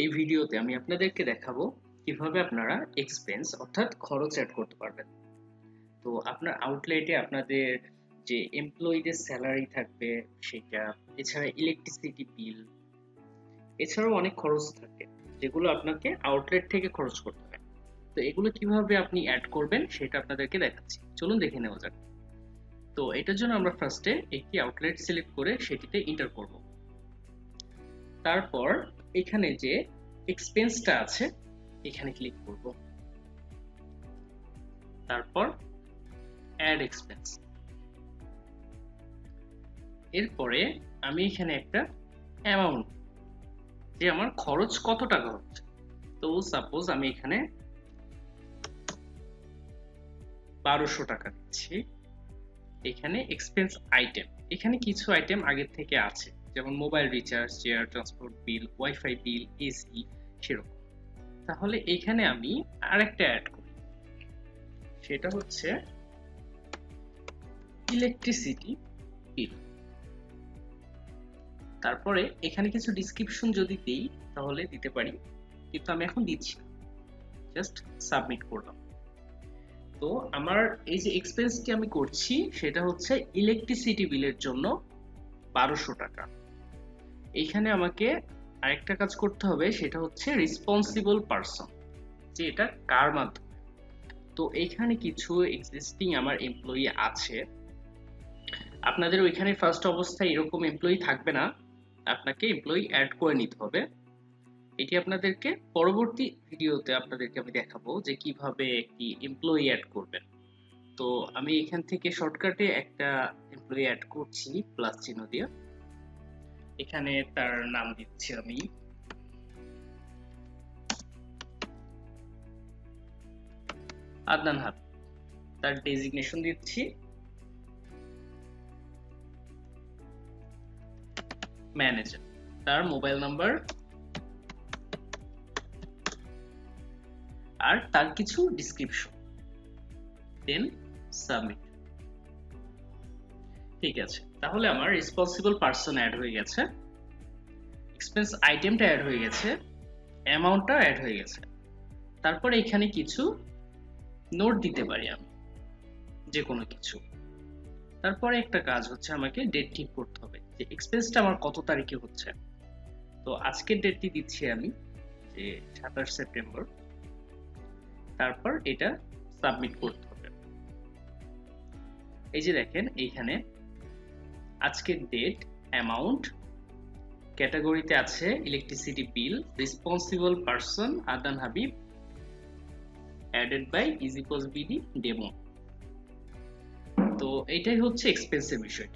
এই ভিডিওতে আমি আপনাদেরকে দেখাবো কিভাবে আপনারা এক্সপেন্স অর্থাৎ খরচ অ্যাড করতে পারবেন। তো আপনার আউটলেটে আপনাদের যে এমপ্লয়িদের স্যালারি থাকবে সেটা, এছাড়া ইলেকট্রিসিটি বিল, এছাড়াও অনেক খরচ থাকে যেগুলো আপনাকে আউটলেট থেকে খরচ করতে হয়। তো এগুলো কিভাবে আপনি অ্যাড করবেন সেটা আপনাদেরকে দেখাচ্ছি, চলুন দেখে নেওয়া যাক। তো এটার জন্য আমরা ফার্স্টে একটি আউটলেট সিলেক্ট করে সেটিতে এন্টার করব। তারপর এখানে যে এক্সপেন্সটা আছে এখানে ক্লিক করব। তারপর অ্যাড এক্সপেন্স। এরপরে আমি এখানে একটা অ্যামাউন্ট, যে আমার খরচ কত টাকা হচ্ছে, তো সাপোজ আমি এখানে 1200 টাকা দিচ্ছি। এখানে এক্সপেন্স আইটেম, এখানে কিছু আইটেম আগের থেকে আছে, যেমন মোবাইল রিচার্জ, চেয়ার, ট্রান্সপোর্ট বিল, ওয়াইফাই বিল, এসি, সেরকম। তাহলে এখানে আমি আরেকটা অ্যাড করি, সেটা হচ্ছে ইলেকট্রিসিটি বিল। তারপরে এখানে কিছু ডিসক্রিপশন যদি দিই তাহলে দিতে পারি, কিন্তু আমি এখন দিচ্ছি না, জাস্ট সাবমিট করলাম। তো আমার এই যে এক্সপেন্সটি আমি করছি সেটা হচ্ছে ইলেকট্রিসিটি বিলের জন্য 1200 টাকা। এইখানে আমাকে আরেকটা কাজ করতে হবে, সেটা হচ্ছে রেসপন্সিবল পারসন, যে এটা কার মাধ্যমে। তো এখানে কিছু এক্সিস্টিং আমার এমপ্লয়ি আছে, আপনাদের ওইখানে ফার্স্ট অবস্থায় এরকম এমপ্লয়ি থাকবে না, আপনাকে এমপ্লয়ি অ্যাড করে নিতে হবে। এটি আপনাদেরকে পরবর্তী ভিডিওতে আপনাদেরকে আমি দেখাবো যে কিভাবে একটি এমপ্লয়ি অ্যাড করবেন। তো আমি এখান থেকে শর্টকাটে একটা এমপ্লয়ি অ্যাড করছি প্লাস চিহ্ন দিয়ে। এখানে তার নাম দিচ্ছি আমি আদনান হাবিব, তার ডেজিগনেশন দিচ্ছি ম্যানেজার, তার মোবাইল নাম্বার আর তার কিছু ডিসক্রিপশন, দেন সাবমিট। ঠিক আছে, তাহলে আমার রেসপন্সিবল পারসন অ্যাড হয়ে গেছে, এক্সপেন্স আইটেমটা অ্যাড হয়ে গেছে, অ্যামাউন্টটা অ্যাড হয়ে গেছে। তারপরে এখানে কিছু নোট দিতে পারি আমি, যে কোনো কিছু। তারপরে একটা কাজ হচ্ছে, আমাকে ডেট ঠিক করতে হবে যে এক্সপেন্সটা আমার কত তারিখে হচ্ছে। তো আজকের ডেটটি দিচ্ছি আমি যে 27 সেপ্টেম্বর। তারপর এটা সাবমিট করতে হবে। এই যে দেখেন এইখানে আজকের ডেট, অ্যামাউন্ট, ক্যাটাগরিতে আছে electricity bill, responsible person Adnan Habib, added by easy POS BD demo. তো এইটাই হচ্ছে এক্সপেন্সের বিষয়।